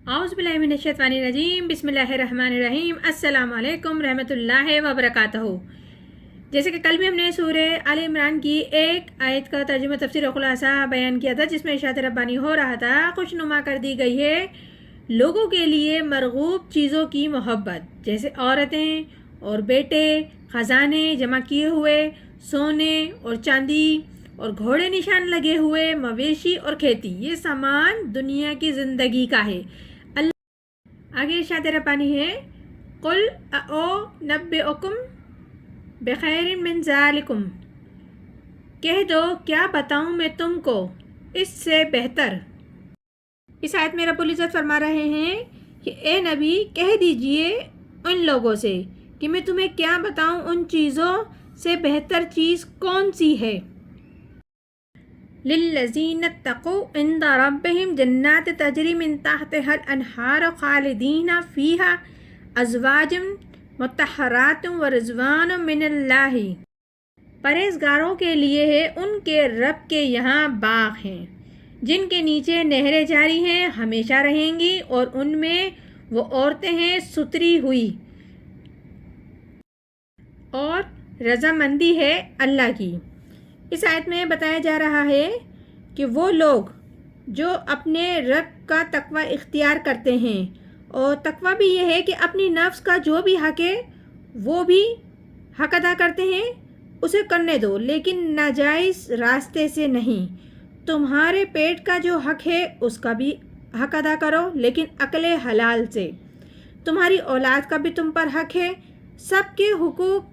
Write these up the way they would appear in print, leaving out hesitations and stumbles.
औज़ुबिल्लाहिमिनश्शैतानिर्रजीम बिस्मिल्लाहिर्रहमानिर्रहीम अस्सलाम वालेकुम रहमतुल्लाहि व बरकातहू। जैसे कि कल भी हमने सूरह आल इमरान की एक आयत का तर्जुमा तफसीर और खुलासा बयान किया था, जिसमें इरशाद रब्बानी हो रहा था, खुशनुमा कर दी गई है लोगों के लिए मरगूब चीज़ों की मोहब्बत, जैसे औरतें और बेटे, ख़जाने जमा किए हुए, सोने और चांदी और घोड़े निशान लगे हुए, मवेशी और खेती, ये सामान दुनिया की ज़िंदगी का है। आगे इरशाद रब्बानी है, कुल ओ नब्बेउकुम बिखैरिन मिन ज़ालिकुम, कह दो क्या बताऊं मैं तुमको इससे बेहतर। इस आयत में रब्बुल इज़्ज़त फरमा रहे हैं कि ए नबी कह दीजिए उन लोगों से कि मैं तुम्हें क्या बताऊं उन चीज़ों से बेहतर चीज़ कौन सी है। लिल्लज़ीना तक़ू इंदा रब्बिहिम जन्नात तजरी मिन तहतिहल अनहार खालिदीना फ़ीहा अज़वाजुन मुत्तहरातुन व रिज़वानुम मिनल्लाहि, परहेज़गारों के लिए है उनके रब के यहाँ बाग हैं जिनके नीचे नहरें जारी हैं, हमेशा रहेंगी, और उनमें वो औरतें हैं सुतरी हुई, और रज़ामंदी है अल्लाह की। इस आयत में बताया जा रहा है कि वो लोग जो अपने रब का तकवा इख्तियार करते हैं, और तकवा भी ये है कि अपनी नफ्स का जो भी हक है वो भी हक अदा करते हैं, उसे करने दो, लेकिन नाजायज़ रास्ते से नहीं। तुम्हारे पेट का जो हक है उसका भी हक अदा करो, लेकिन अक्ले हलाल से। तुम्हारी औलाद का भी तुम पर हक है, सबके हुकूक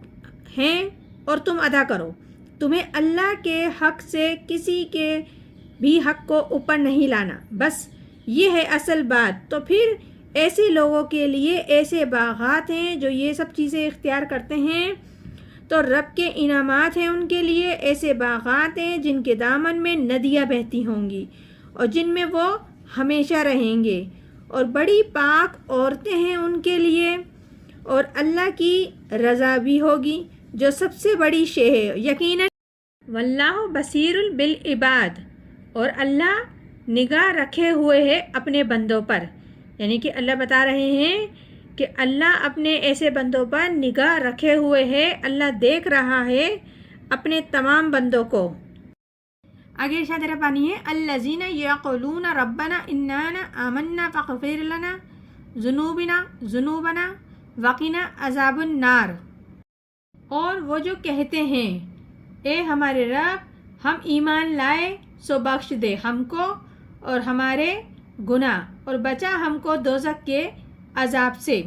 हैं और तुम अदा करो। तुम्हें अल्लाह के हक से किसी के भी हक को ऊपर नहीं लाना, बस ये है असल बात। तो फिर ऐसे लोगों के लिए ऐसे बागात हैं जो ये सब चीज़ें इख्तियार करते हैं, तो रब के इनामात हैं उनके लिए। ऐसे बागात हैं जिनके दामन में नदियाँ बहती होंगी और जिनमें वो हमेशा रहेंगे, और बड़ी पाक औरतें हैं उनके लिए, और अल्लाह की रज़ा भी होगी जो सबसे बड़ी शे है। यकीनन वल्लाहु बसीरुल बिल इबाद, और अल्लाह निगाह रखे हुए है अपने बंदों पर। यानी कि अल्लाह बता रहे हैं कि अल्लाह अपने ऐसे बंदों पर निगाह रखे हुए है, अल्लाह देख रहा है अपने तमाम बंदों को। आगे इरशाद रब्बानी है, अल्लज़ीना यक़ूलूना रब्बना इन्ना आमन्ना फ़ग़फ़िर लना ज़ुनूबना वक़िना अज़ाबुन नार, और वो जो कहते हैं, ए हमारे रब, हम ईमान लाए सो बख्श दे हमको और हमारे गुनाह, और बचा हमको दोज़ख के अजाब से।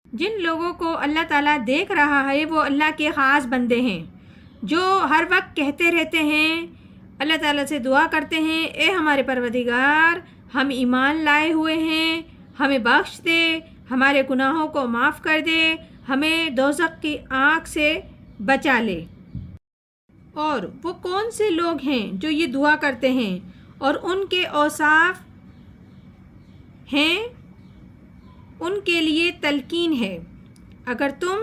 जिन लोगों को अल्लाह ताला देख रहा है वो अल्लाह के ख़ास बंदे हैं, जो हर वक्त कहते रहते हैं, अल्लाह ताला से दुआ करते हैं, ए हमारे परवरदिगार, हम ईमान लाए हुए हैं, हमें बख्श दे, हमारे गुनाहों को माफ़ कर दे, हमें दोज़ख की आग से बचा ले। और वो कौन से लोग हैं जो ये दुआ करते हैं, और उनके औसाफ हैं, उनके लिए तलकीन है। अगर तुम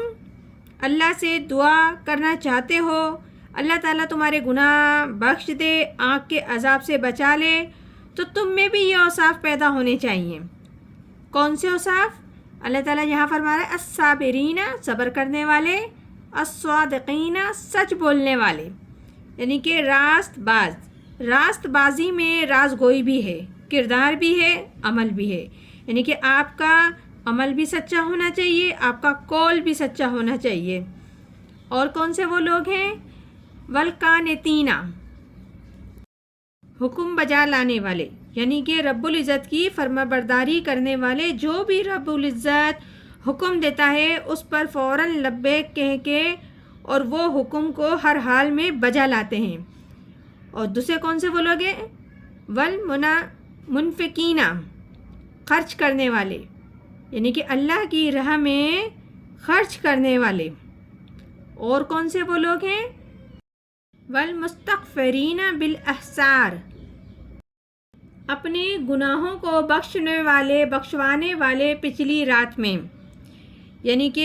अल्लाह से दुआ करना चाहते हो, अल्लाह ताला तुम्हारे गुनाह बख्श दे, आग के अजाब से बचा ले, तो तुम में भी ये औसाफ पैदा होने चाहिए। कौन से औसाफ? अल्लाह ताला यहाँ फरमा रहा है, अस्साबिरीना, सब्र करने वाले, अस्सादिकीना, सच बोलने वाले, यानी कि रास्तबाजी में राज़गोई भी है, किरदार भी है, अमल भी है। यानी कि आपका अमल भी सच्चा होना चाहिए, आपका कौल भी सच्चा होना चाहिए। और कौन से वो लोग हैं? वलकानितीना, हुक्म बजा लाने वाले, यानी कि रब्बुल इज़्ज़त की फरमाबरदारी करने वाले। जो भी रब्बुल इज़्ज़त हुक्म देता है उस पर फ़ौरन लब्बैक कह के और वो हुक्म को हर हाल में बजा लाते हैं। और दूसरे कौन से वो लोग हैं? मुनफ़िकीना, खर्च करने वाले, यानी कि अल्लाह की राह में खर्च करने वाले। और कौन से वो लोग हैं? मुस्तग़फ़िरीना बिल अहसार, अपने गुनाहों को बख्शवाने वाले पिछली रात में। यानी कि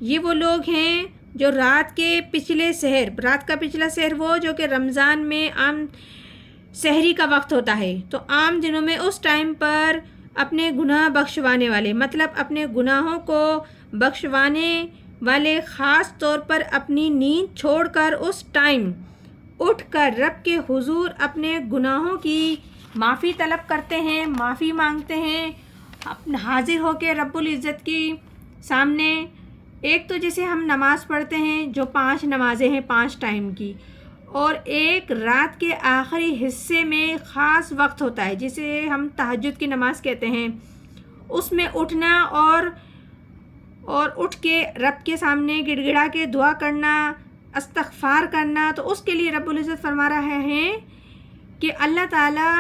ये वो लोग हैं जो रात का पिछला सहर वो जो कि रमज़ान में आम سحری کا وقت ہوتا ہے، تو عام دنوں میں اس ٹائم پر اپنے گناہ بخشوانے والے، مطلب اپنے گناہوں کو بخشوانے والے خاص طور پر اپنی نیند چھوڑ کر اس ٹائم اٹھ کر رب کے حضور اپنے گناہوں کی معافی طلب کرتے ہیں، معافی مانگتے ہیں، حاضر ہو کے رب العزت کی سامنے۔ ایک تو جیسے ہم نماز پڑھتے ہیں جو 5 نمازیں ہیں 5 ٹائم کی، اور ایک رات کے آخری حصے میں خاص وقت ہوتا ہے جسے ہم تہجد کی نماز کہتے ہیں، اس میں اٹھنا اور اٹھ کے رب کے سامنے گڑ گڑا کے دعا کرنا، استغفار کرنا۔ تو اس کے لیے رب العزت فرما رہے ہیں کہ اللہ تعالیٰ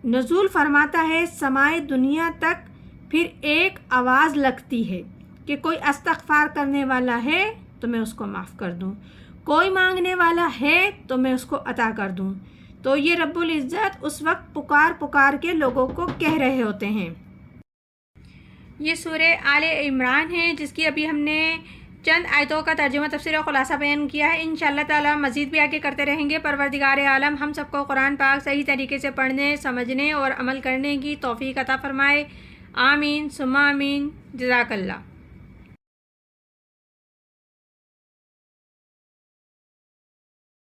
نزول فرماتا ہے سمائے دنیا تک، پھر ایک آواز لگتی ہے کہ کوئی استغفار کرنے والا ہے تو میں اس کو معاف کر دوں، کوئی مانگنے والا ہے تو میں اس کو عطا کر دوں۔ تو یہ رب العزت اس وقت پکار کے لوگوں کو کہہ رہے ہوتے ہیں۔ یہ سورہ آل عمران ہے جس کی ابھی ہم نے چند آیتوں کا ترجمہ تفسیر اور خلاصہ بیان کیا ہے۔ انشاءاللہ تعالی مزید بھی آگے کرتے رہیں گے۔ پروردگار عالم ہم سب کو قرآن پاک صحیح طریقے سے پڑھنے، سمجھنے اور عمل کرنے کی توفیق عطا فرمائے۔ آمین ثم آمین۔ جزاک اللہ۔